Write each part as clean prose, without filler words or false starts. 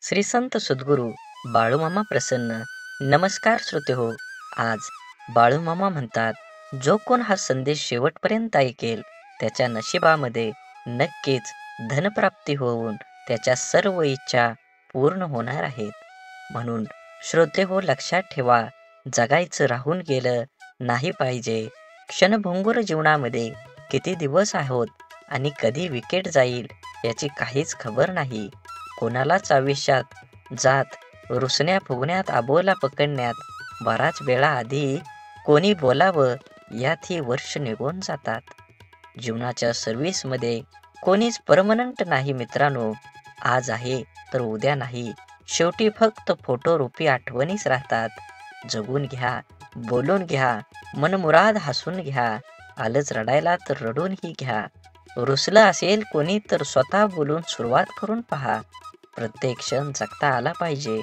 श्री संत सद्गुरू बाळूमामा प्रसन्न. नमस्कार श्रोते हो. आज बाळूमामा म्हणतात, जो कोण हा संदेश शेवटपर्यंत ऐकेल त्याच्या नशिबामध्ये नक्कीच धनप्राप्ती होऊन त्याच्या सर्व इच्छा पूर्ण होणार आहेत. म्हणून श्रोते हो, लक्षात ठेवा, जगायचं राहून गेलं नाही पाहिजे. क्षणभंगुर जीवनामध्ये किती दिवस आहोत आणि कधी विकेट जाईल याची काहीच खबर नाही. कोणालाच आयुष्यात जात रुसण्या फुगण्यात आबोला पकडण्यात बराच वेळा आधी कोणी बोलावं यात ही वर्ष निघून जातात. जीवनाच्या सर्व्हिसमध्ये कोणीच परमनंट नाही मित्रांनो. आज आहे तर उद्या नाही. शेवटी फक्त फोटोरूपी आठवणीच राहतात. जगून घ्या, बोलून घ्या, मनमुराद हसून घ्या. आलंच रडायला तर रडूनही घ्या. रुसलं असेल कोणी तर स्वतः बोलून सुरुवात करून पहा. प्रत्येक क्षण जगता आला पाहिजे.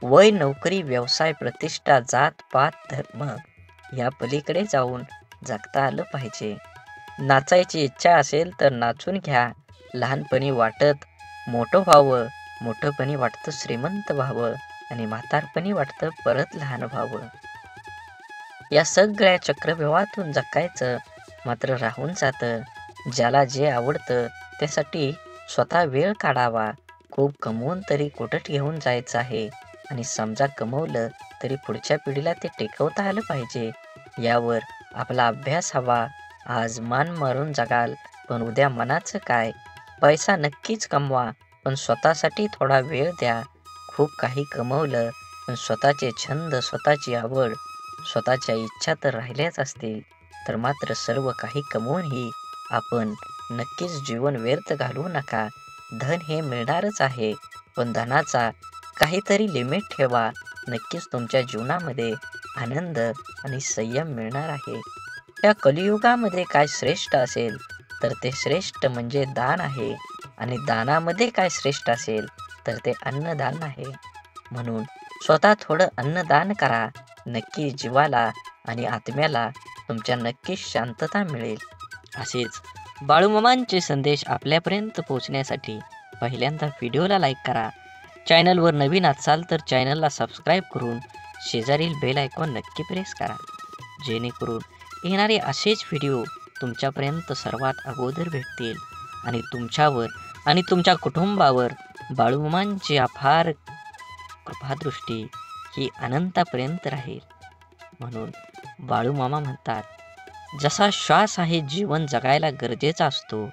वय, नोकरी, व्यवसाय, प्रतिष्ठा, जात पात, धर्म या पलीकडे जाऊन जगता आलं पाहिजे. नाचायची इच्छा असेल तर नाचून घ्या. लहानपणी वाटत मोठं व्हावं, मोठंपणी वाटतं श्रीमंत व्हावं आणि म्हातारपणी वाटतं परत लहान व्हावं. या सगळ्या चक्रव्यूहातून जगायचं मात्र राहून जातं. ज्याला जे आवडतं त्यासाठी स्वतः वेळ काढावा. खूप कमवून तरी कोठट घेऊन जायचं आहे आणि समजा कमवलं तरी पुढच्या पिढीला ते टेकवता आलं पाहिजे. यावर आपला अभ्यास हवा. आज मान मारून जगाल पण उद्या मनाचं काय? पैसा नक्कीच कमवा पण स्वतःसाठी थोडा वेळ द्या. खूप काही कमवलं पण स्वतःचे छंद, स्वतःची आवड, स्वतःच्या इच्छा तर राहिल्याच असतील तर मात्र सर्व काही कमवूनही आपण नक्कीच जीवन व्यर्थ घालवू नका. धन हे मिळणारच आहे पण धनाचा काहीतरी लिमिट ठेवा. नक्कीच तुमच्या जीवनामध्ये आनंद आणि संयम मिळणार आहे. या कलियुगामध्ये काय श्रेष्ठ असेल तर ते श्रेष्ठ म्हणजे दान आहे आणि दानामध्ये काय श्रेष्ठ असेल तर ते अन्नदान आहे. म्हणून स्वतः थोडं अन्नदान करा. नक्की जीवाला आणि आत्म्याला तुमच्या नक्कीच शांतता मिळेल. असेच बाळूमामांचे संदेश आपल्यापर्यंत पोहोचण्यासाठी पहिल्यांदा व्हिडिओला लाईक करा. चॅनलवर नवीन असाल तर चॅनलला सबस्क्राईब करून शेजारील बेल आयकॉन नक्की प्रेस करा, जेणेकरून येणारे असेच व्हिडिओ तुमच्यापर्यंत सर्वात अगोदर भेटतील आणि तुमच्यावर आणि तुमच्या कुटुंबावर बाळूमामांची अफार कृपादृष्टी ही अनंतापर्यंत राहील. म्हणून बाळूमामा म्हणतात, जसा श्वास आहे जीवन जगायला गरजेचा असतो,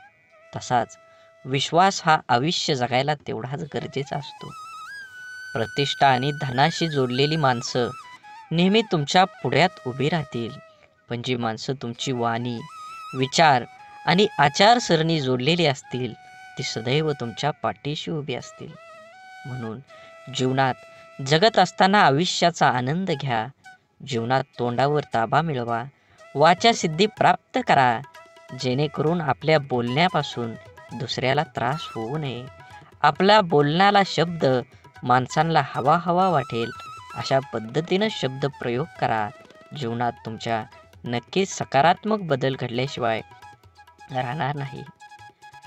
तसाच विश्वास हा आयुष्य जगायला तेवढाच गरजेचा असतो. प्रतिष्ठा आणि धनाशी जोडलेली माणसं नेहमी तुमच्या पुढ्यात उभी राहतील, पण जी माणसं तुमची वाणी, विचार आणि आचारसरणी जोडलेली असतील ती सदैव तुमच्या पाठीशी उभी असतील. म्हणून जीवनात जगत असताना आयुष्याचा आनंद घ्या. जीवनात तोंडावर ताबा मिळवा. वाचा सिद्धी प्राप्त करा, जेणेकरून आपल्या बोलण्यापासून दुसऱ्याला त्रास होऊ नये. आपला बोलण्याला शब्द माणसांना हवा हवा वाटेल अशा पद्धतीनं शब्द प्रयोग करा. जीवनात तुमच्या नक्कीच सकारात्मक बदल घडल्याशिवाय राहणार नाही.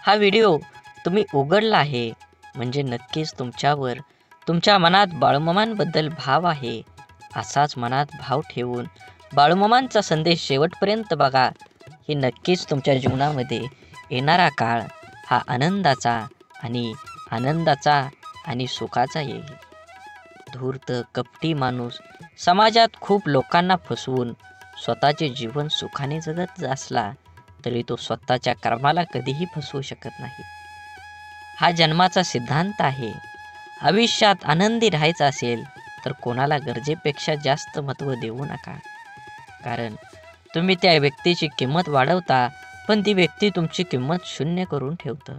हा व्हिडिओ तुम्ही उघडला आहे म्हणजे नक्कीच तुमच्यावर, तुमच्या मनात बाळूमामांबद्दल भाव आहे. असाच मनात भाव ठेवून बाळूमामांचा संदेश शेवटपर्यंत बघा. ही नक्कीच तुमच्या जीवनामध्ये येणारा काळ हा आनंदाचा आणि सुखाचा येईल. धूर्त, कपटी माणूस समाजात खूप लोकांना फसवून स्वतःचे जीवन सुखाने जगत असला तरी तो स्वतःच्या कर्माला कधीही फसवू शकत नाही. हा जन्माचा सिद्धांत आहे. आयुष्यात आनंदी राहायचं असेल तर कोणाला गरजेपेक्षा जास्त महत्त्व देऊ नका. कारण तुम्ही त्या व्यक्तीची किंमत वाढवता पण ती व्यक्ती तुमची किंमत शून्य करून ठेवतं.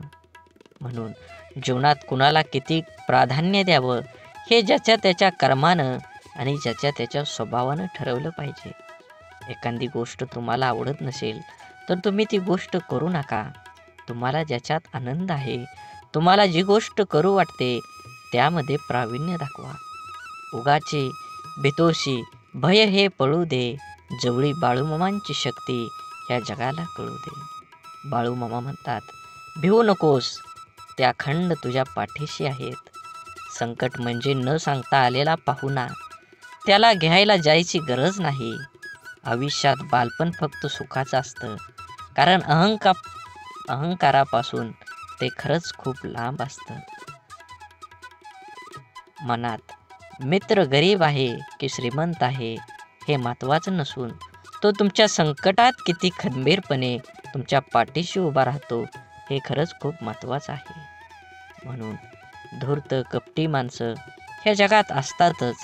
म्हणून जीवनात कुणाला किती प्राधान्य द्यावं हे ज्याच्या त्याच्या कर्मानं आणि ज्याच्या त्याच्या स्वभावानं ठरवलं पाहिजे. एखादी गोष्ट तुम्हाला आवडत नसेल तर तुम्ही ती गोष्ट करू नका. तुम्हाला ज्याच्यात आनंद आहे, तुम्हाला जी गोष्ट करू वाटते त्यामध्ये प्रावीण्य दाखवा. उगाचे बेतोशी भय हे पळू दे, जवळी बाळूमामांची शक्ती या जगाला कळू दे. बाळूमामा म्हणतात, भिवू नकोस, त्या अखंड तुझ्या पाठीशी आहेत. संकट म्हणजे न सांगता आलेला पाहुणा. त्याला घ्यायला जायची गरज नाही. आयुष्यात बालपण फक्त सुखाचं असतं, कारण अहंकारापासून ते खरंच खूप लांब असतं. मनात मित्र गरीब आहे की श्रीमंत आहे हे महत्त्वाचं नसून तो तुमच्या संकटात किती खंबीरपणे तुमच्या पाठीशी उभा राहतो हे खरंच खूप महत्त्वाचं आहे. म्हणून धूर्त कपटी माणसं ह्या जगात असतातच.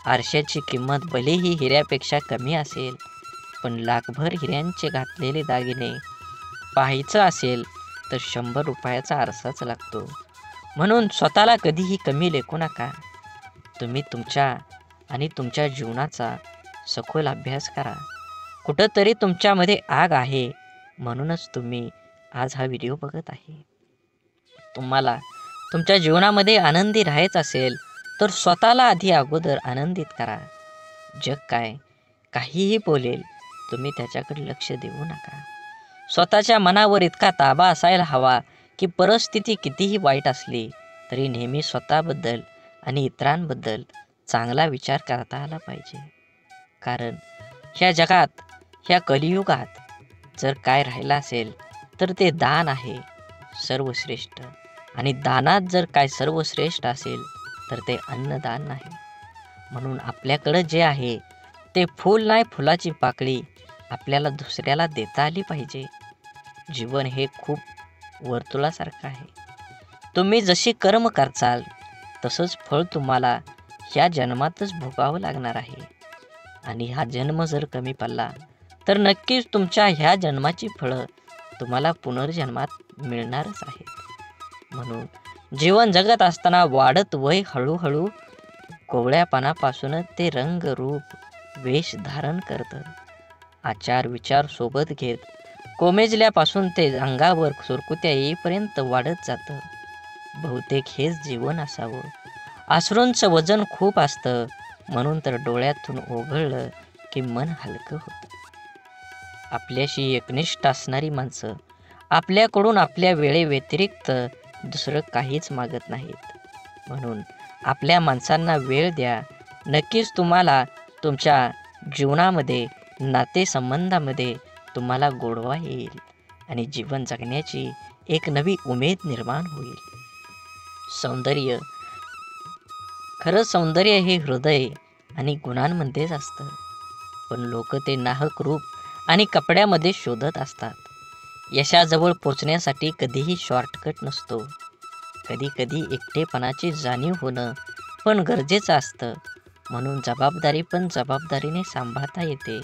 आरशाची किंमत भलेही हिऱ्यापेक्षा कमी असेल, पण लाखभर हिऱ्यांचे घातलेले दागिने पाहायचं असेल तर 100 रुपयाचा आरसाच लागतो. म्हणून स्वतःला कधीही कमी लेखू नका. तुम्ही तुमच्या आणि तुमच्या जीवनाचा सखोल अभ्यास करा. कुठंतरी तुमच्यामध्ये आग आहे, म्हणूनच तुम्ही आज हा व्हिडिओ बघत आहे. तुम्हाला तुमच्या जीवनामध्ये आनंदी राहायचं असेल तर स्वतःला आधी अगोदर आनंदित करा. जग काहीही बोलेल, तुम्ही त्याच्याकडे लक्ष देऊ नका. स्वतःच्या मनावर इतका ताबा असायला हवा की परिस्थिती कितीही वाईट असली तरी नेहमी स्वतःबद्दल आणि इतरांबद्दल चांगला विचार करता आला पाहिजे. कारण ह्या जगात, ह्या कलियुगात जर काय राहिलं असेल तर ते दान आहे सर्वश्रेष्ठ. आणि दानात जर काय सर्वश्रेष्ठ असेल तर ते अन्नदान नाही. म्हणून आपल्याकडं जे आहे ते फूल नाही, फुलाची पाकळी आपल्याला दुसऱ्याला देता आली पाहिजे. जीवन हे खूप वर्तुळासारखं आहे. तुम्ही जशी कर्म करचाल तसंच फळ तुम्हाला ह्या जन्मातच भोगावं लागणार आहे. आणि हा जन्म जर कमी पडला तर नक्कीच तुमच्या ह्या जन्माची फळं तुम्हाला पुनर्जन्मात मिळणारच आहेत. म्हणून जीवन जगत असताना वाढत वय हळूहळू कोवळ्यापणापासून ते रंग रूप वेश धारण करतं. आचार विचार सोबत घेत कोमेजल्यापासून ते अंगावर सुरकुत्या येईपर्यंत वाढत जातं. बहुतेक हेच जीवन असावं. अश्रूंचं वजन खूप असतं, म्हणून तर डोळ्यातून ओघळलं की मन हलकं होतं. आपल्याशी एकनिष्ठ असणारी माणसं आपल्याकडून आपल्या वेळेव्यतिरिक्त दुसरं काहीच मागत नाहीत. म्हणून आपल्या माणसांना वेळ द्या. नक्कीच तुम्हाला तुमच्या जीवनामध्ये, नातेसंबंधामध्ये तुम्हाला गोडवा येईल आणि जीवन जगण्याची एक नवी उमेद निर्माण होईल. सौंदर्य, खरं सौंदर्य हे हृदय आणि गुणांमध्येच असतं, पण लोक ते नाहक रूप आणि कपड्यामध्ये शोधत असतात. यशाजवळ पोचण्यासाठी कधीही शॉर्टकट नसतो. कधी कधी एकटेपणाची जाणीव होणं पण गरजेचं असतं. म्हणून जबाबदारी पण जबाबदारीने सांभाळता येते.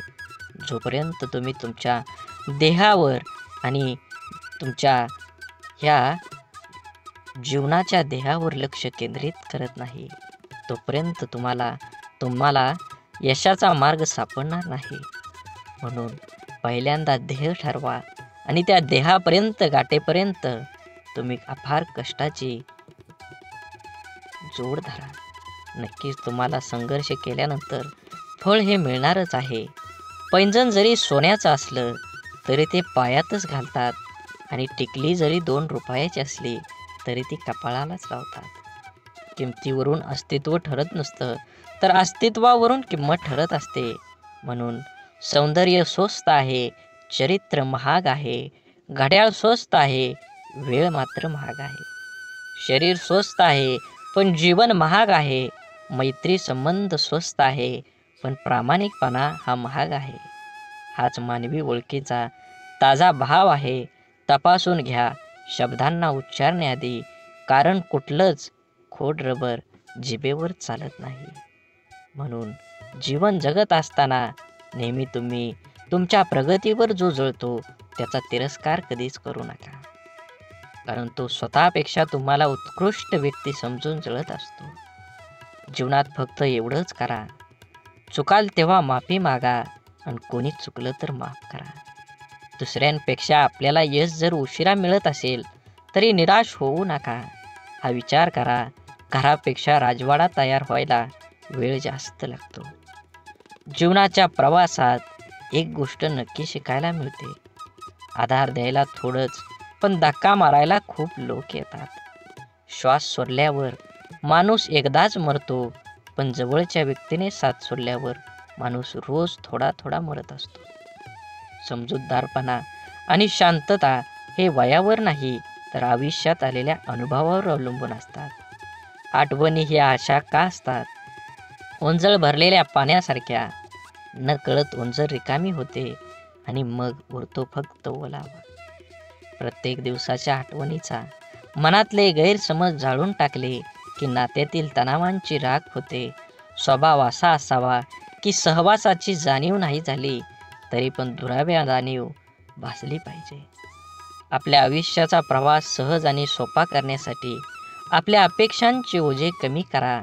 जोपर्यंत तुम्ही तुमच्या देहावर आणि तुमच्या ह्या जीवनाच्या देहावर लक्ष केंद्रित करत नाही, तोपर्यंत तुम्हाला यशाचा मार्ग सापडणार नाही. म्हणून पहिल्यांदा ध्येय ठरवा आणि त्या देहापर्यंत गाठेपर्यंत तुम्ही अफार कष्टाची जोड धरा. नक्कीच तुम्हाला संघर्ष केल्यानंतर फळ हे मिळणारच आहे. पैंजण जरी सोन्याचं असलं तरी ते पायातच घालतात आणि टिकली जरी 2 रुपयाची असली तरी ती कपाळालाच लावतात. किमतीवरून अस्तित्व ठरत नसतं, तर अस्तित्वावरून किंमत ठरत असते. म्हणून सौंदर्य स्वस्त आहे, चरित्र महाग आहे, घड्याळ स्वस्त आहे, वेळ मात्र महाग आहे. शरीर स्वस्त आहे पण जीवन महाग आहे. मैत्री संबंध स्वस्त आहे पण प्रामाणिकपणा हा महाग आहे. हाच मानवी ओळखीचा ताजा भाव आहे. तपासून घ्या शब्दांना उच्चारण्याआधी, कारण कुठलंच खोड रबर जिभेवर चालत नाही. म्हणून जीवन जगत असताना नेहमी तुम्ही तुमच्या प्रगतीवर जो जळतो त्याचा तिरस्कार कधीच करू नका, कारण तो स्वतःपेक्षा तुम्हाला उत्कृष्ट व्यक्ती समजून जळत असतो. जीवनात फक्त एवढंच करा, चुकाल तेव्हा माफी मागा आणि कोणी चुकलं तर माफ करा. दुसऱ्यांपेक्षा आपल्याला यश जर उशिरा मिळत असेल तरी निराश होऊ नका. हा विचार करा, घरापेक्षा राजवाडा तयार व्हायला वेळ जास्त लागतो. जीवनाच्या प्रवासात एक गोष्ट नक्की शिकायला मिळते, आधार द्यायला थोडंच पण धक्का मारायला खूप लोक येतात. श्वास सोडल्यावर माणूस एकदाच मरतो, पण जवळच्या व्यक्तीने साथ सोडल्यावर माणूस रोज थोडा थोडा मरत असतो. समजूतदारपणा आणि शांतता हे वयावर नाही, तर आयुष्यात आलेल्या अनुभवावर अवलंबून असतात. आठवणी ह्या अशा का असतात? ओंजळ भरलेल्या पाण्यासारख्या. नकळत ओंजळ रिकामी होते आणि मग उरतो फक्त ओलावा. प्रत्येक दिवसाच्या आठवणीचा मनातले गैरसमज जाळून टाकले की नात्यातील तणावांची राख होते. स्वभाव असा असावा की सहवासाची जाणीव नाही झाली तरी पण दुराव्या जाणीव भासली पाहिजे. आपल्या आयुष्याचा प्रवास सहज आणि सोपा करण्यासाठी आपल्या अपेक्षांचे ओझे कमी करा.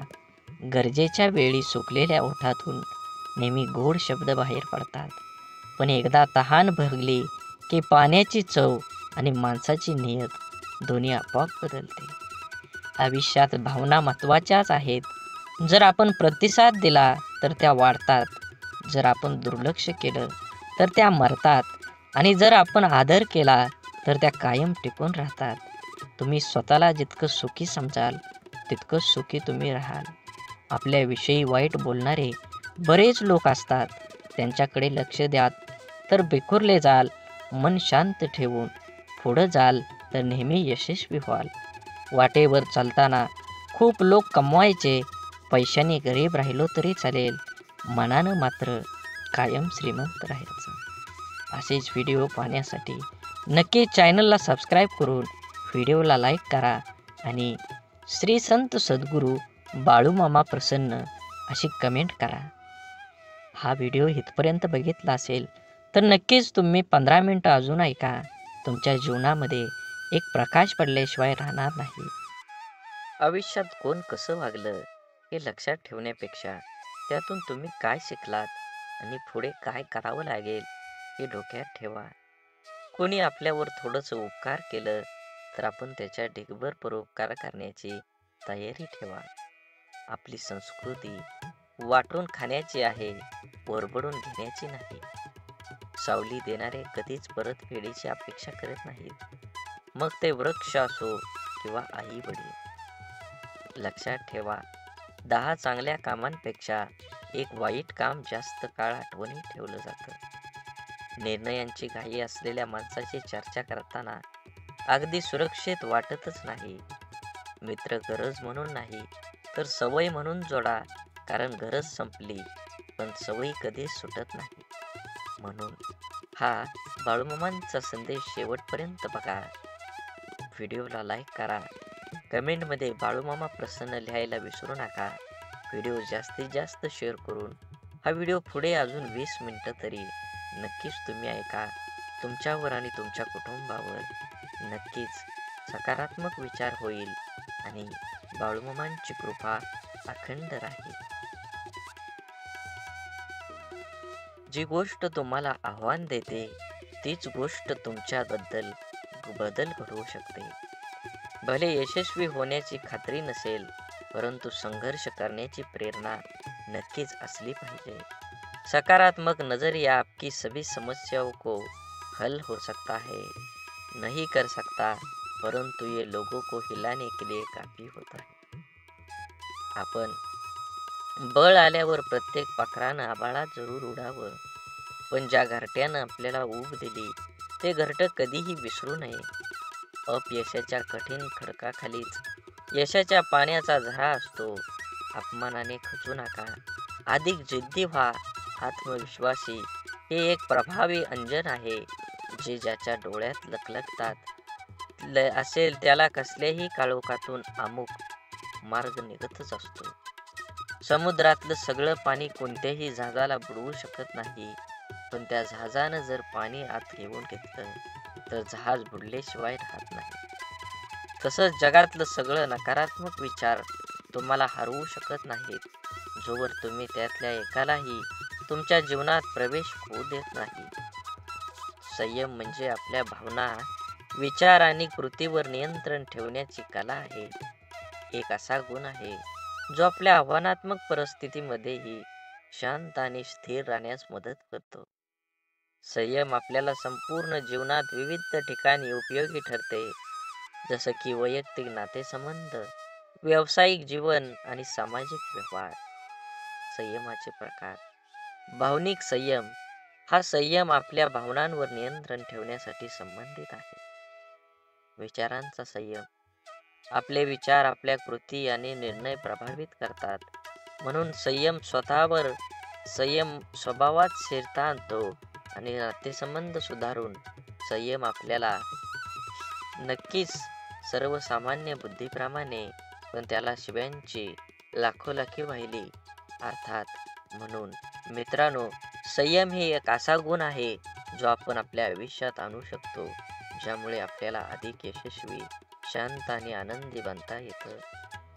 गरजेच्या वेळी सुकलेल्या ओठातून नेहमी गोड शब्द बाहेर पडतात, पण एकदा तहान भरली की पाण्याची चव आणि माणसाची नियत दोन्ही आपोआप बदलते. आयुष्यात भावना महत्त्वाच्याच आहेत. जर आपण प्रतिसाद दिला तर त्या वाढतात, जर आपण दुर्लक्ष केलं तर त्या मरतात आणि जर आपण आदर केला तर त्या कायम टिकून राहतात. तुम्ही स्वतःला जितकं सुखी समजाल तितकं सुखी तुम्ही राहाल. आपल्याविषयी वाईट बोलणारे बरेच लोक असतात, त्यांच्याकडे लक्ष द्या तर बिखरले जाल. मन शांत ठेवून पुढं जाल तर नेहमी यशस्वी व्हाल. वाटेवर चालताना खूप लोक कमवायचे, पैशाने गरीब राहिलो तरी चालेल, मनानं मात्र कायम श्रीमंत राहायचं. असेच व्हिडिओ पाहण्यासाठी नक्की चॅनलला सबस्क्राईब करून व्हिडिओला लाईक करा आणि श्री संत सद्गुरू बाळूमामा प्रसन्न अशी कमेंट करा. हा व्हिडिओ इथपर्यंत बघितला असेल तर नक्कीच तुम्ही 15 मिनटं अजून ऐका. तुमच्या जीवनामध्ये एक प्रकाश पडल्याशिवाय राहणार नाही. आयुष्यात कोण कसं वागलं हे लक्षात ठेवण्यापेक्षा त्यातून तुम्ही काय शिकलात आणि पुढे काय करावं लागेल हे डोक्यात ठेवा. कोणी आपल्यावर थोडंसं उपकार केलं तर आपण त्याच्या ढिगभर परोपकार करण्याची तयारी ठेवा. आपली संस्कृती वाटून खाण्याची आहे, ओरबडून घेण्याची नाही. सावली देणारे कधीच परतफेडीची अपेक्षा करत नाहीत, मग ते वृक्ष असो किंवा आई वडील. लक्षात ठेवा, 10 चांगल्या कामांपेक्षा एक वाईट काम जास्त काळ आठवणीत ठेवलं जातं. निर्णयांची घाई असलेल्या माणसाची चर्चा करताना अगदी सुरक्षित वाटतच नाही. मित्र गरज म्हणून नाही तर सवय म्हणून जोडा, कारण गरज संपली पण सवयी कधीच सुटत नाही. म्हणून हा बाळूमामांचा संदेश शेवटपर्यंत बघा. व्हिडिओला लाईक करा, कमेंटमध्ये बाळूमामा प्रसन्न लिहायला विसरू नका. व्हिडिओ जास्तीत जास्त शेअर करून हा व्हिडिओ पुढे अजून 20 मिनिटं तरी नक्कीच तुम्ही ऐका. तुमच्यावर आणि तुमच्या कुटुंबावर नक्कीच सकारात्मक विचार होईल आणि बाळूमामांची कृपा अखंड राहील. जी गोष्ट तुम्हाला आव्हान देते तीच गोष्ट तुमच्याबद्दल बदल घडवू शकते. भले यशस्वी होण्याची खात्री नसेल, परंतु संघर्ष करण्याची प्रेरणा नक्कीच असली पाहिजे. सकारात्मक नजरिया आपकी सभी समस्याओं को हल हो सकता है, नहीं कर सकता, परंतु ये लोगों को हिलाने के लिए काफी होता है. आपण बळ आल्यावर प्रत्येक पाखरानं आभाळात जरूर उडावं, पण ज्या घरट्यानं आपल्याला ऊब दिली ते घरटं कधीही विसरू नये. अपयशाच्या कठीण खडकाखालीच यशाच्या पाण्याचा झरा असतो. अपमानाने खचू नका, अधिक जिद्दी व्हा. आत्मविश्वासी हे एक प्रभावी अंजन आहे, जे ज्याच्या डोळ्यात लखलखतात असेल त्याला कसल्याही काळोखातून अमुक मार्ग निघतच असतो. समुद्रातलं सगळं पाणी कोणत्याही जहाजाला बुडवू शकत नाही, पण त्या जहाजानं जर पाणी आत घेऊन घेतलं तर जहाज बुडल्याशिवाय राहत नाही. तसंच जगातलं सगळं नकारात्मक विचार तुम्हाला हरवू शकत नाहीत, जोवर तुम्ही त्यातल्या एकालाही तुमच्या जीवनात प्रवेश होऊ देत नाही. संयम म्हणजे आपल्या भावना, विचार आणि कृतीवर नियंत्रण ठेवण्याची कला आहे. एक असा गुण आहे जो आपल्या आव्हानात्मक परिस्थितीमध्येही शांत आणि स्थिर राहण्यास मदत करतो. संयम आपल्याला संपूर्ण जीवनात विविध ठिकाणी उपयोगी ठरते, जसं की वैयक्तिक नातेसंबंध, व्यावसायिक जीवन आणि सामाजिक व्यवहार. संयमाचे प्रकार. भावनिक संयम. हा संयम आपल्या भावनांवर नियंत्रण ठेवण्यासाठी संबंधित आहे. विचारांचा संयम. आपले विचार आपल्या कृती आणि निर्णय प्रभावित करतात. म्हणून संयम स्वभावात स्थिरता आणतो आणि नातेसंबंध सुधारून संयम आपल्याला नक्कीच सर्वसामान्य बुद्धीप्रमाणे, पण त्याला शिव्यांची लाखोलाखी वाहिली अर्थात. म्हणून मित्रांनो, संयम हे एक असा गुण आहे जो आपण आपल्या आयुष्यात आणू शकतो, ज्यामुळे आपल्याला अधिक यशस्वी, शांत आणि आनंदी बनता येतं.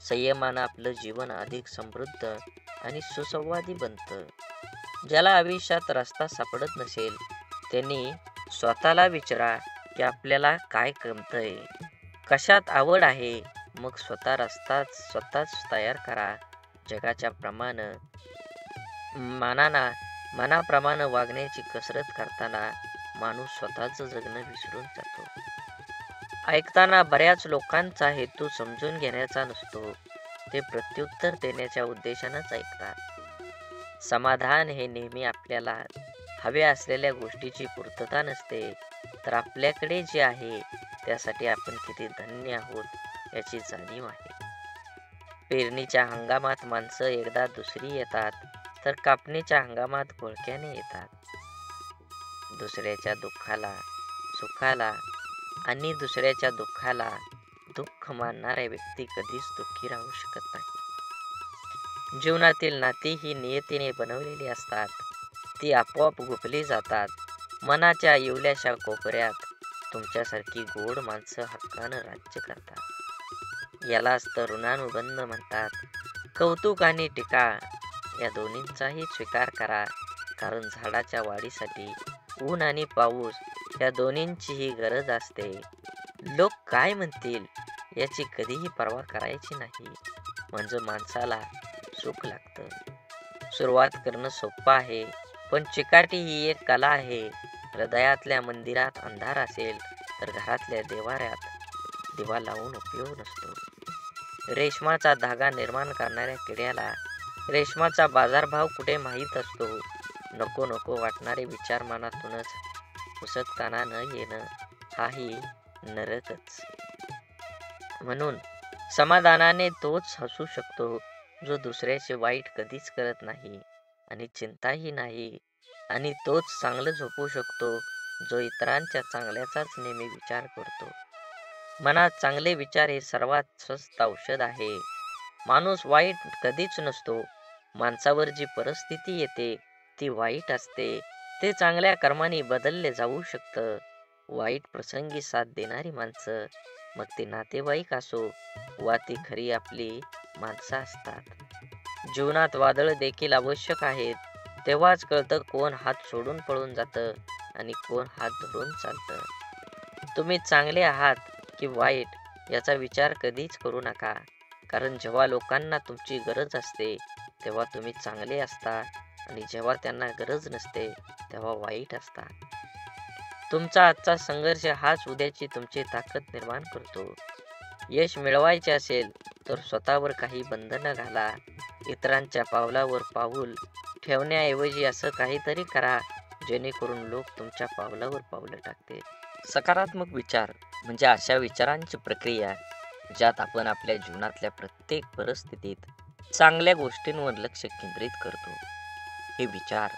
संयमानं आपलं जीवन अधिक समृद्ध आणि सुसंवादी बनतं. ज्याला आयुष्यात रस्ता सापडत नसेल त्यांनी स्वतःला विचारा की आपल्याला काय जमतंय, कशात आवड आहे, मग स्वतःच तयार करा. जगाच्या मनाप्रमाणे वागण्याची कसरत करताना माणूस स्वतःचं जगणं विसरून जातो. ऐकताना बऱ्याच लोकांचा हेतू समजून घेण्याचा नसतो, ते प्रत्युत्तर देण्याच्या उद्देशानंच ऐकतात. समाधान हे नेहमी आपल्याला हव्या असलेल्या गोष्टीची पूर्तता नसते, तर आपल्याकडे जे आहे त्यासाठी आपण किती धन्य आहोत याची जाणीव आहे. पेरणीच्या हंगामात माणसं एकदा दुसरी येतात, तर कापणीच्या हंगामात घोळक्याने येतात. दुसऱ्याच्या दुःखाला दुःख मानणारा व्यक्ती कधीच दुःखी राहू शकत नाही. जीवनातील नाती ही नियतीने बनवलेली असतात. ती आपोआप गुंफली जातात. मनाच्या इवल्याशा कोपऱ्यात तुमच्यासारखी गोड माणसं हक्कानं राज्य करतात. यालाच तर ऋणानुबंध म्हणतात. कौतुक आणि टीका या दोन्हींचाही स्वीकार करा, कारण झाडाच्या वाढीसाठी ऊन आणि पाऊस या दोन्हींचीही गरज असते. लोक काय म्हणतील याची कधीही पर्वा करायची नाही, म्हणजे माणसाला सुख लागतं. सुरुवात करणं सोपं आहे, पण चिकाटी ही एक कला आहे. हृदयातल्या मंदिरात अंधार असेल तर घरातल्या देवाऱ्यात दिवा लावून उपयोग नसतो. रेशमाचा धागा निर्माण करणाऱ्या किड्याला रेशमाचा बाजारभाव कुठे माहीत असतो. नको नको वाटणारे विचार मनातूनच उसकताना न येणं हाही नरकच. म्हणून समाधानाने तोच हसू शकतो जो दुसऱ्याचे वाईट कधीच करत नाही आणि चिंताही नाही, आणि तोच चांगलं झोपू शकतो जो इतरांच्या चांगल्याचाच नेहमी विचार करतो. मनात चांगले विचार हे सर्वात स्वस्त औषध आहे. माणूस वाईट कधीच नसतो. माणसावर जी परिस्थिती येते ती वाईट असते. ते चांगल्या कर्माने बदलले जाऊ शकतं. वाईट प्रसंगी साथ देणारी माणसं, मग ते नातेवाईक असो वा ती खरी आपली माणसं असतात. जीवनात वादळ देखील आवश्यक आहेत. तेव्हाच कळतं कोण हात सोडून पळून जातं आणि कोण हात धरून चालतं. तुम्ही चांगले आहात की वाईट याचा विचार कधीच करू नका, कारण जेव्हा लोकांना तुमची गरज असते तेव्हा तुम्ही चांगले असता आणि जेव्हा त्यांना गरज नसते तेव्हा वाईट असता. तुमचा आजचा संघर्ष हाच उद्याची तुमची ताकद निर्माण करतो. यश मिळवायचे असेल तर स्वतःवर काही बंधनं घाला. इतरांच्या पावलावर पाऊल ठेवण्याऐवजी असं काहीतरी करा जेणेकरून लोक तुमच्या पावलावर पावलं टाकतील. सकारात्मक विचार म्हणजे अशा विचारांची प्रक्रिया ज्यात आपण आपल्या जीवनातल्या प्रत्येक परिस्थितीत चांगल्या गोष्टींवर लक्ष केंद्रित करतो. हे विचार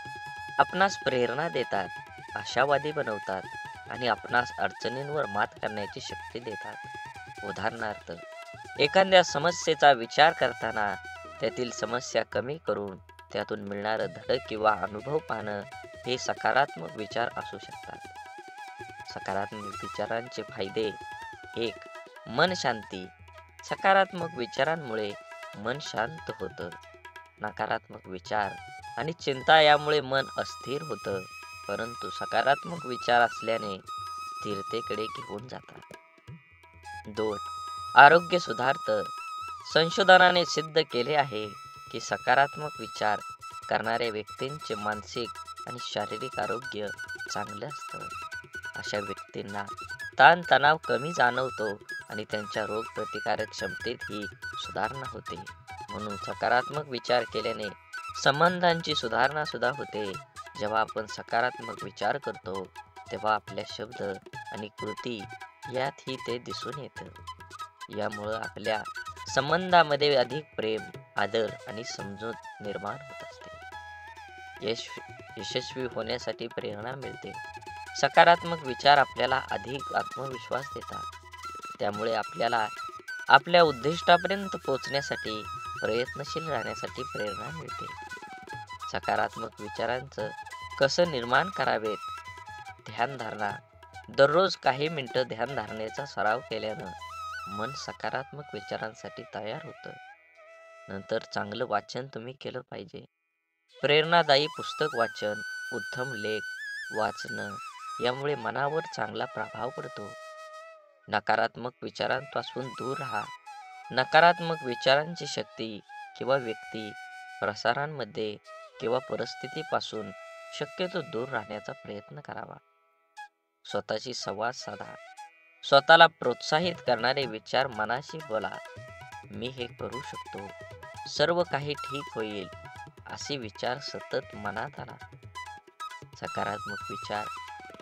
आपणास प्रेरणा देतात, आशावादी बनवतात आणि आपणास अडचणींवर मात करण्याची शक्ती देतात. उदाहरणार्थ, एखाद्या समस्येचा विचार करताना त्यातील समस्या कमी करून त्यातून मिळणारं धडक किंवा अनुभव पाहणं हे सकारात्मक विचार असू शकतात. सकारात्मक विचारांचे फायदे. 1. मन शांती. सकारात्मक विचारांमुळे मन शांत होतं. नकारात्मक विचार आणि चिंता यामुळे मन अस्थिर होतं, परंतु सकारात्मक विचार असल्याने स्थिरतेकडे घेऊन जातात. 2. आरोग्य सुधारतं. संशोधनाने सिद्ध केले आहे की सकारात्मक विचार करणाऱ्या व्यक्तींचे मानसिक आणि शारीरिक आरोग्य चांगलं असतं. अशा व्यक्तींना ताणतणाव कमी जाणवतो आणि त्यांच्या रोगप्रतिकारक क्षमतेतही सुधारणा सुधारणा होते. म्हणून सकारात्मक विचार केल्याने संबंधांची सुधारणा सुद्धा होते. जेव्हा आपण सकारात्मक विचार करतो तेव्हा आपल्या शब्द आणि कृती यातही ते दिसून येतं. यामुळं आपल्या संबंधामध्ये अधिक प्रेम, आदर आणि समजूत निर्माण होत असते. यशस्वी होण्यासाठी प्रेरणा मिळते. सकारात्मक विचार आपल्याला अधिक आत्मविश्वास देतात. त्यामुळे आपल्याला आपल्या उद्दिष्टापर्यंत पोहोचण्यासाठी प्रयत्नशील राहण्यासाठी प्रेरणा मिळते. सकारात्मक विचारांचं कसं निर्माण करावेत? ध्यानधारणा. दररोज काही मिनिटं ध्यानधारणेचा सराव केल्यानं मन सकारात्मक विचारांसाठी तयार होतं. नंतर चांगलं वाचन तुम्ही केलं पाहिजे. प्रेरणादायी पुस्तक वाचन, उत्तम लेख वाचणं यामुळे मनावर चांगला प्रभाव पडतो. नकारात्मक विचारांपासून दूर राहा. नकारात्मक विचारांची शक्ती किंवा व्यक्ती, प्रसारांमध्ये किंवा परिस्थितीपासून शक्यतो दूर राहण्याचा प्रयत्न करावा. स्वतःशी संवाद साधा. स्वतःला प्रोत्साहित करणारे विचार मनाशी बोला. मी हे करू शकतो, सर्व काही ठीक होईल, असे विचार सतत मनात आणा. सकारात्मक विचार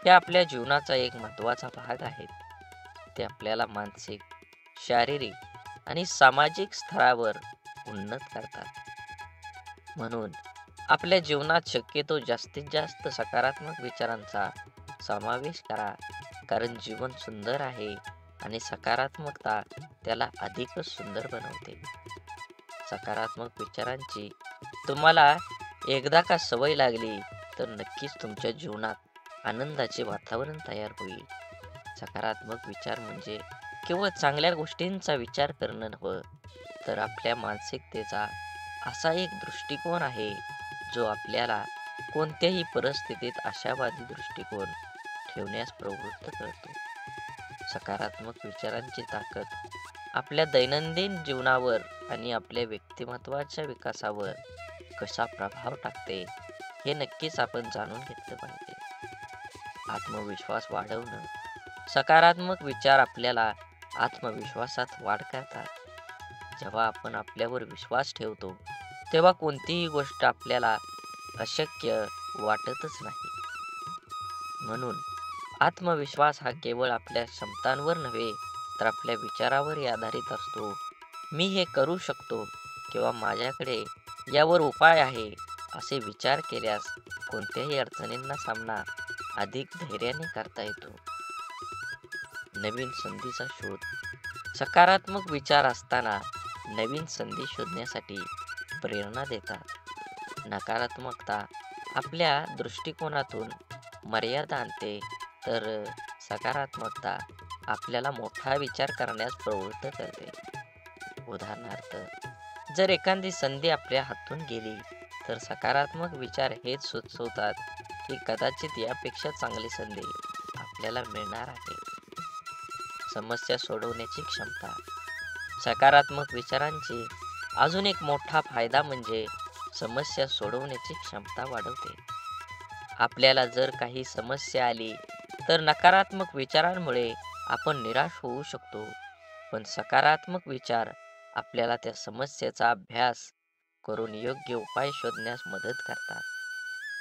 हे आपल्या जीवनाचा एक महत्त्वाचा भाग आहेत. ते आपल्याला मानसिक, शारीरिक आणि सामाजिक स्तरावर उन्नत करतात. म्हणून आपल्या जीवनात शक्यतो जास्तीत जास्त सकारात्मक विचारांचा समावेश करा. कारण जीवन सुंदर आहे आणि सकारात्मकता त्याला अधिकच सुंदर बनवते. सकारात्मक विचारांची तुम्हाला एकदा का सवय लागली तर नक्कीच तुमच्या जीवनात आनंदाचे वातावरण तयार होईल. सकारात्मक विचार म्हणजे केवळ चांगल्या गोष्टींचा विचार करणं नव्हे, तर आपल्या मानसिकतेचा असा एक दृष्टिकोन आहे जो आपल्याला कोणत्याही परिस्थितीत आशावादी दृष्टिकोन ठेवण्यास प्रवृत्त करतो. सकारात्मक विचारांची ताकद आपल्या दैनंदिन जीवनावर आणि आपल्या व्यक्तिमत्वाच्या विकासावर कसा प्रभाव टाकते हे नक्कीच आपण जाणून घेतलं पाहिजे. आत्मविश्वास वाढवणं. सकारात्मक विचार आपल्याला आत्मविश्वासात वाढ करतात. जेव्हा आपण आपल्यावर विश्वास ठेवतो तेव्हा कोणतीही गोष्ट आपल्याला अशक्य वाटतच नाही. म्हणून आत्मविश्वास हा केवळ आपल्या क्षमतांवर नव्हे तर आपल्या विचारावर आधारित असतो. मी हे करू शकतो किंवा माझ्याकडे यावर उपाय आहे असे विचार केल्यास कोणत्याही अडचणींना सामना अधिक धैर्याने करता येतो. नवीन संधीचा शोध. सकारात्मक विचार असताना नवीन संधी शोधण्यासाठी प्रेरणा देतात. नकारात्मकता आपल्या दृष्टिकोनातून मर्यादा आणते, तर सकारात्मकता आपल्याला मोठा विचार करण्यास प्रवृत्त करते. उदाहरणार्थ, जर एखादी संधी आपल्या हातून गेली तर सकारात्मक विचार हेच सुचवतात की कदाचित यापेक्षा चांगली संधी आपल्याला मिळणार आहे. समस्या सोडवण्याची क्षमता. सकारात्मक विचारांची अजून एक मोठा फायदा म्हणजे समस्या सोडवण्याची क्षमता वाढवते. आपल्याला जर काही समस्या आली तर नकारात्मक विचारांमुळे आपण निराश होऊ शकतो, पण सकारात्मक विचार आपल्याला त्या समस्येचा अभ्यास करून योग्य उपाय शोधण्यास मदत करतात.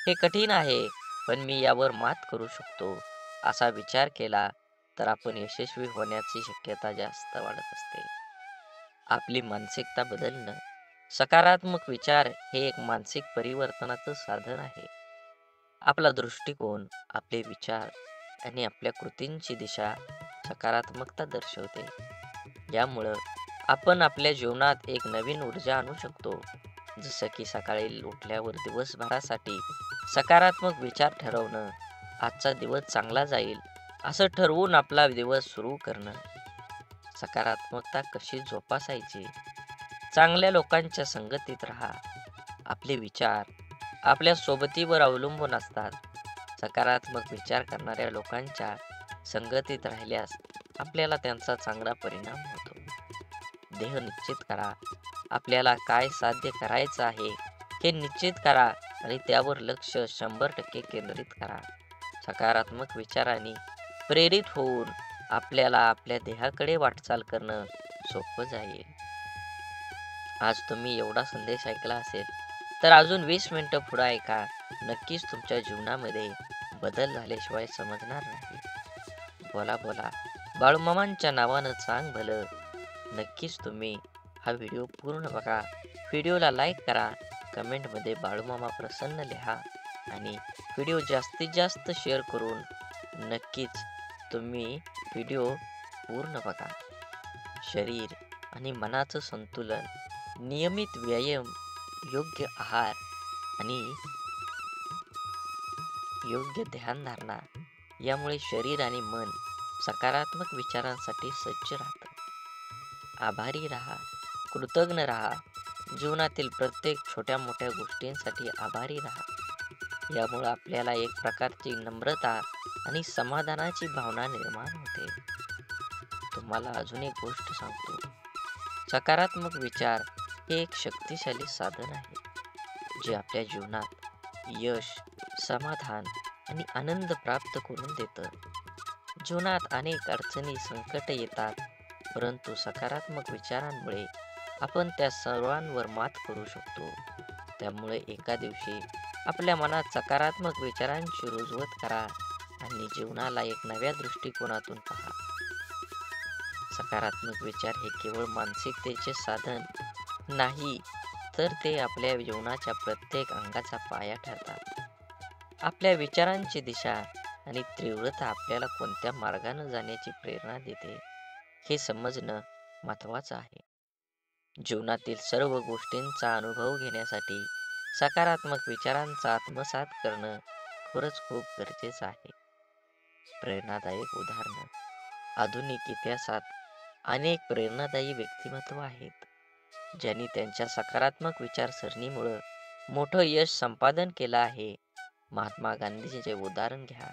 हे कठीण आहे, पण मी यावर मात करू शकतो असा विचार केला तर आपण यशस्वी होण्याची शक्यता जास्त वाढत असते. आपली मानसिकता बदलणं. सकारात्मक विचार हे एक मानसिक परिवर्तनाचं साधन आहे. आपला दृष्टिकोन, आपले विचार आणि आपल्या कृतींची दिशा सकारात्मकता दर्शवते. यामुळं आपण आपल्या जीवनात एक नवीन ऊर्जा आणू शकतो. जसं की सकाळी उठल्यावर दिवसभरासाठी सकारात्मक विचार ठरवणं, आजचा दिवस चांगला जाईल असं ठरवून आपला दिवस सुरू करणं. सकारात्मकता कशी जोपासायची? चांगल्या लोकांच्या संगतीत राहा. आपले विचार आपल्या सोबतीवर अवलंबून असतात. सकारात्मक विचार करणाऱ्या लोकांच्या संगतीत राहिल्यास आपल्याला त्यांचा चांगला परिणाम होतो. ध्येय निश्चित करा. आपल्याला काय साध्य करायचं आहे हे निश्चित करा आणि त्यावर लक्ष 100% केंद्रित करा. सकारात्मक विचारांनी प्रेरित होऊन आपल्याला आपल्या ध्येयाकडे वाटचाल करणं सोपं जाईल. आज तुम्ही एवढा संदेश ऐकला असेल, तर अजून 20 मिनिटं पुढे ऐका. नक्कीच तुमच्या जीवनामध्ये बदल झाल्याशिवाय समजणार नाही. बोला बोला, बाळूमामांच्या नावानं सांग भलं. नक्कीच तुम्ही हा व्हिडिओ पूर्ण बघा. व्हिडिओला लाईक करा, कमेंटमध्ये बाळूमामा प्रसन्न लिहा आणि व्हिडिओ जास्तीत जास्त शेअर करून नक्कीच तुम्ही व्हिडिओ पूर्ण बघा. शरीर आणि मनाचं संतुलन, नियमित व्यायाम, योग्य आहार आणि योग्य ध्यानधारणा यामुळे शरीर आणि मन सकारात्मक विचारांसाठी सज्ज राहतं. आभारी राहा, कृतज्ञ राहा. जीवनातील प्रत्येक छोट्या मोठ्या गोष्टींसाठी आभारी राहा. यामुळे आपल्याला एक प्रकारची नम्रता आणि समाधानाची भावना निर्माण होते. तुम्हाला अजून एक गोष्ट सांगतो. सकारात्मक विचार हे एक शक्तिशाली साधन आहे, जे आपल्या जीवनात यश, समाधान आणि आनंद प्राप्त करून देतं. जीवनात अनेक अडचणी, संकट येतात, परंतु सकारात्मक विचारांमुळे आपण त्या सर्वांवर मात करू शकतो. त्यामुळे एका दिवशी आपल्या मनात सकारात्मक विचारांची रुजवत करा आणि जीवनाला एक नव्या दृष्टिकोनातून पहा. सकारात्मक विचार हे केवळ मानसिकतेचे साधन नाही, तर ते आपल्या जीवनाच्या प्रत्येक अंगाचा पाया ठरतात. आपल्या विचारांची दिशा आणि तीव्रता आपल्याला कोणत्या मार्गाने जाण्याची प्रेरणा देते, हे समजणं महत्त्वाचं आहे. जीवनातील सर्व गोष्टींचा अनुभव घेण्यासाठी सकारात्मक विचारांचा आत्मसात करणं खरंच खूप गरजेचं आहे. प्रेरणादायक उदाहरणं. आधुनिक इतिहासात अनेक प्रेरणादायी व्यक्तिमत्व आहेत, ज्यांनी त्यांच्या सकारात्मक विचारसरणीमुळं मोठं यश संपादन केलं आहे. महात्मा गांधीजींचे उदाहरण घ्या.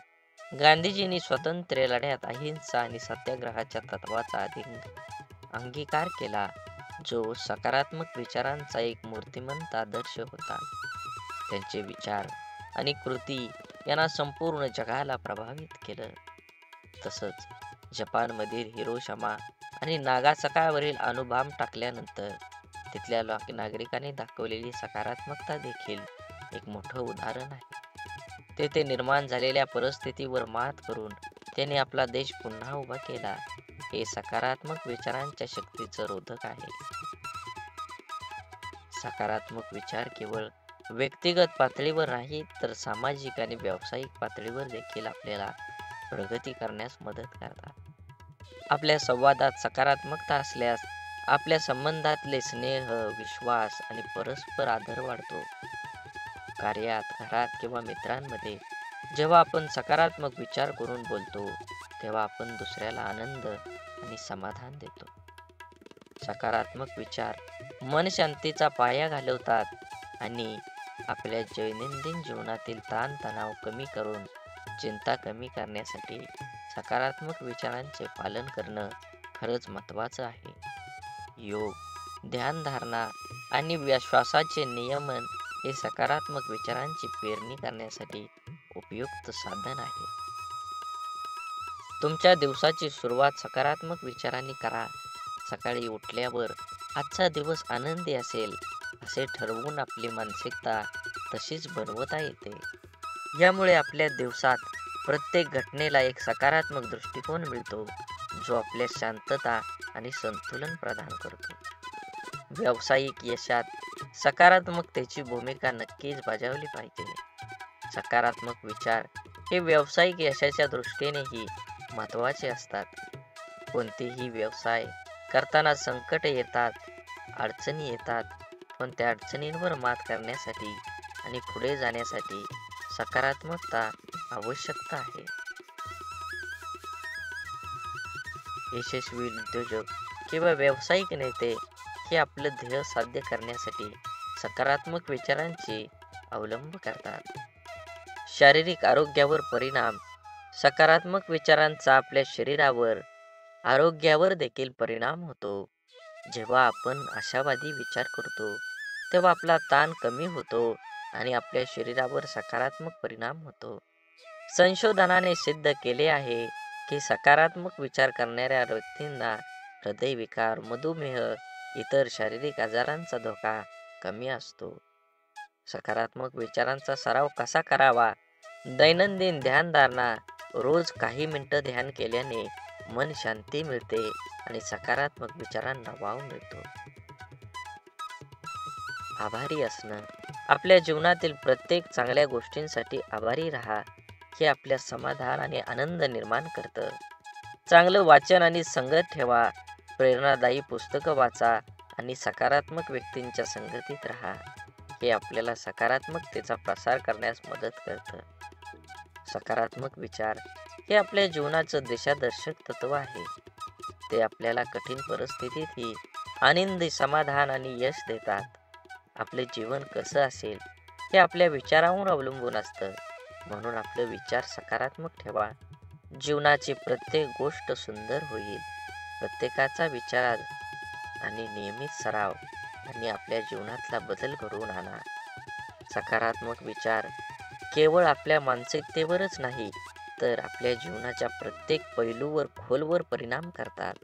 गांधीजींनी स्वातंत्र्य लढ्यात अहिंसा आणि सत्याग्रहाच्या तत्वाचा अंगीकार केला, जो सकारात्मक विचारांचा एक मूर्तिमंत आदर्श होता. त्यांचे विचार आणि कृती यांना संपूर्ण जगाला प्रभावित केलं. तसंच जपानमधील हिरोशिमा आणि नागासाकीवरील अणुबॉम्ब टाकल्यानंतर तिथल्या नागरिकांनी दाखवलेली सकारात्मकता देखील एक मोठं उदाहरण आहे. तेथे निर्माण झालेल्या परिस्थितीवर मात करून त्यांनी आपला देश पुन्हा उभा केला. हे सकारात्मक विचारांच्या शक्तीचं रोधक आहे. सकारात्मक विचार केवळ व्यक्तिगत पातळीवर नाही, तर सामाजिक आणि व्यावसायिक पातळीवर देखील आपल्याला प्रगती करण्यास मदत करतात. आपल्या संवादात सकारात्मकता असल्यास आपल्या संबंधातले स्नेह, विश्वास आणि परस्पर आदर वाढतो. कार्यात, घरात किंवा मित्रांमध्ये जेव्हा आपण सकारात्मक विचार करून बोलतो, तेव्हा आपण दुसऱ्याला आनंद आणि समाधान देतो. सकारात्मक विचार मन शांतीचा पाया घालवतात आणि आपल्या दैनंदिन जीवनातील ताणतणाव कमी करून चिंता कमी करण्यासाठी सकारात्मक विचारांचे पालन करणं खरंच महत्त्वाचं आहे. योग, ध्यानधारणा आणि श्वासाचे नियमन हे सकारात्मक विचारांची पेरणी करण्यासाठी उपयुक्त साधन आहे. तुमच्या दिवसाची सुरुवात सकारात्मक विचारांनी करा. सकाळी उठल्यावर आजचा दिवस आनंदी असेल असे ठरवून आपली मानसिकता तशीच बनवता येते. यामुळे आपल्या दिवसात प्रत्येक घटनेला एक सकारात्मक दृष्टिकोन मिळतो, जो आपल्या शांतता आणि संतुलन प्रदान करतो. व्यावसायिक यशात सकारात्मकतेची भूमिका नक्कीच बजावली पाहिजे. सकारात्मक विचार हे व्यावसायिक यशाच्या दृष्टीनेही महत्त्वाचे असतात. कोणतेही व्यवसाय करताना संकट येतात, अडचणी येतात, पण त्या अडचणींवर मात करण्यासाठी आणि पुढे जाण्यासाठी सकारात्मकता आवश्यकता आहे. यशस्वी उद्योजक किंवा व्यावसायिक नेते हे आपलं ध्येय साध्य करण्यासाठी सकारात्मक विचारांचे अवलंब करतात. शारीरिक आरोग्यावर परिणाम. सकारात्मक विचारांचा आपल्या शरीरावर, आरोग्यावर देखील परिणाम होतो. जेव्हा आपण आशावादी विचार करतो, तेव्हा आपला ताण कमी होतो आणि आपल्या शरीरावर सकारात्मक परिणाम होतो. संशोधनाने सिद्ध केले आहे की सकारात्मक विचार करणाऱ्या व्यक्तींना हृदयविकार, मधुमेह इतर शारीरिक आजारांचा धोका कमी असतो. सकारात्मक विचारांचा सराव कसा करावा? दैनंदिन ध्यानधारणा. रोज काही मिनिटं ध्यान केल्याने मन शांती मिळते आणि सकारात्मक विचारांना वाव मिळतो. आभारी असणं. आपल्या जीवनातील प्रत्येक चांगल्या गोष्टींसाठी आभारी राहा. हे आपल्या समाधान आणि आनंद निर्माण करतं. चांगलं वाचन आणि संगत ठेवा. प्रेरणादायी पुस्तकं वाचा आणि सकारात्मक व्यक्तींच्या संगतीत राहा. हे आपल्याला सकारात्मकतेचा प्रसार करण्यास मदत करतं. सकारात्मक विचार हे आपल्या जीवनाचं दिशादर्शक तत्व आहे. ते आपल्याला कठीण परिस्थितीतही आनंदी, समाधान आणि यश देतात. आपले जीवन कसं असेल हे आपल्या विचारांवर अवलंबून असतं. म्हणून आपले विचार सकारात्मक ठेवा. जीवनाची प्रत्येक गोष्ट सुंदर होईल. प्रत्येकाचा विचार आणि नियमित सराव आणि आपल्या जीवनातला बदल घडवून आणा. सकारात्मक विचार केवळ आपल्या मानसिकतेवरच नाही, तर आपल्या जीवनाच्या प्रत्येक पैलूवर खोलवर परिणाम करतात.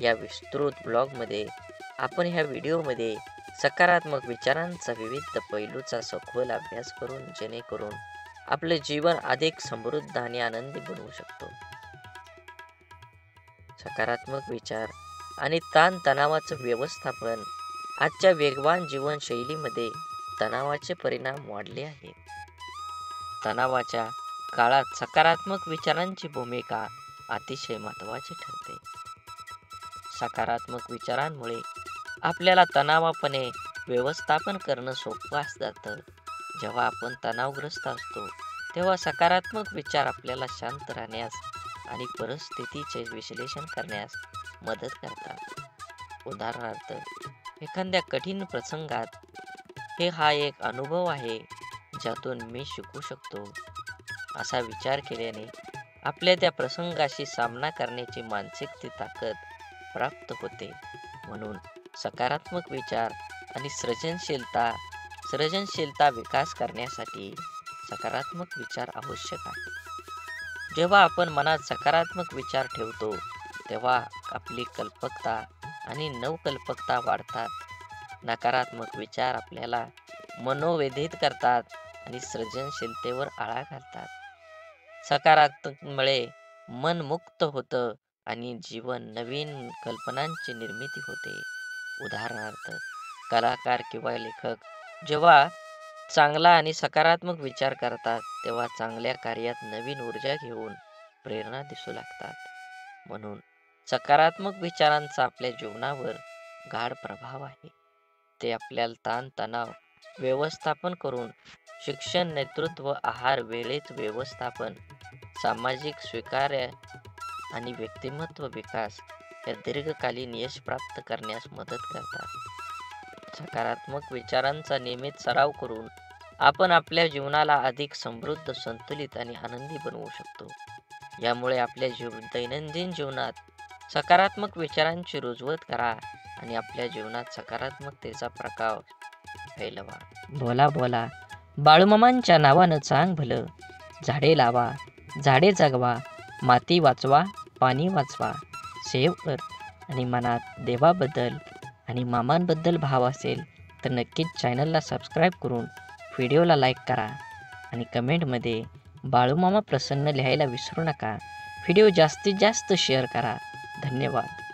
या विस्तृत ब्लॉगमध्ये आपण ह्या व्हिडिओमध्ये सकारात्मक विचारांचा विविध पैलूचा सखोल अभ्यास करून जेणेकरून आपले जीवन अधिक समृद्ध आणि आनंदी बनवू शकतो. सकारात्मक विचार आणि ताणतणावाचं व्यवस्थापन. आजच्या वेगवान जीवनशैलीमध्ये तणावाचे परिणाम वाढले आहेत. तणावाच्या काळात सकारात्मक विचारांची भूमिका अतिशय महत्त्वाची ठरते. सकारात्मक विचारांमुळे आपल्याला तणावापणे व्यवस्थापन करणं सोपं जातं. जेव्हा आपण तणावग्रस्त असतो तेव्हा सकारात्मक विचार आपल्याला शांत राहण्यास आणि परिस्थितीचे विश्लेषण करण्यास मदत करतात. उदाहरणार्थ, एखाद्या कठीण प्रसंगात हा एक अनुभव आहे ज्यातून मी शिकू शकतो असा विचार केल्याने आपल्या त्या प्रसंगाशी सामना करण्याची मानसिक ताकद प्राप्त होते. म्हणून सकारात्मक विचार आणि सर्जनशीलता विकास करण्यासाठी सकारात्मक विचार आवश्यक आहे. जेव्हा आपण मनात सकारात्मक विचार ठेवतो तेव्हा आपली कल्पकता आणि नवकल्पकता वाढतात. नकारात्मक विचार आपल्याला मनोव्यथित करतात आणि सृजनशीलतेवर आळा घालतात. सकारात्मकमुळे मन मुक्त होतं आणि जीवन नवीन कल्पनांची निर्मिती होते. उदाहरणार्थ, कलाकार किंवा लेखक जेव्हा चांगला आणि सकारात्मक विचार करतात तेव्हा चांगल्या कार्यात नवीन ऊर्जा घेऊन प्रेरणा दिसू लागतात. म्हणून सकारात्मक विचारांचा आपल्या जीवनावर गाढ प्रभाव आहे. ते आपल्याला ताणतणाव व्यवस्थापन करून शिक्षण, नेतृत्व, आहार, वेळेत व्यवस्थापन, सामाजिक स्वीकार्य आणि व्यक्तिमत्व विकास या दीर्घकालीन यश प्राप्त करण्यास मदत करतात. सकारात्मक विचारांचा नियमित सराव करून आपण आपल्या जीवनाला अधिक समृद्ध, संतुलित आणि आनंदी बनवू शकतो. यामुळे आपल्या दैनंदिन जीवनात सकारात्मक विचारांची रुजवत करा आणि आपल्या जीवनात सकारात्मकतेचा प्रभाव फैलवा. बोला बोला बाळूमामांच्या नावानं चांग भलं. झाडे लावा, झाडे जगवा, माती वाचवा, पाणी वाचवा. सेव्ह आणि मनात देवाबद्दल आणि मामांबद्दल भाव असेल तर नक्कीच चॅनलला सबस्क्राईब करून व्हिडिओला लाईक करा आणि कमेंटमध्ये बाळूमामा प्रसन्न लिहायला विसरू नका. व्हिडिओ जास्तीत जास्त शेअर करा. धन्यवाद.